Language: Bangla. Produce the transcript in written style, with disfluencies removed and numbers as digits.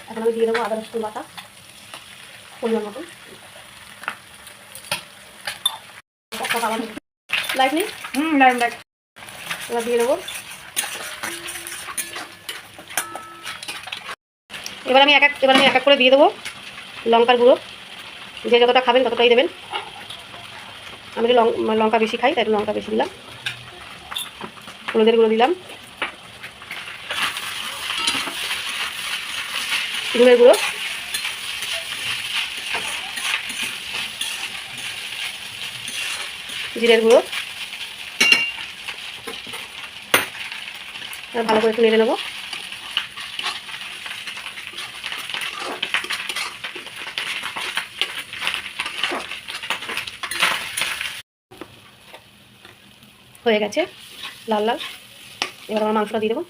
এখন আমি দিয়ে দেবো আদা রসুন বাটা পরিমাণ মতন। লাইট নেই, লাইট এবার দিয়ে দেবো। এবার আমি এক এক করে দিয়ে দেবো লঙ্কার গুঁড়ো। যে যতটা খাবেন ততটাই দেবেন। আমি একটু লঙ্কা বেশি খাই, তাই একটু লঙ্কা বেশি দিলাম। হলুদের গুঁড়ো দিলাম, ধনের গুঁড়ো, জিরের গুঁড়ো। ভালো করে একটু নেড়ে নেবো। হয়ে গেছে লাল লাল। এবার আমার মাংসটা দিয়ে দেবো।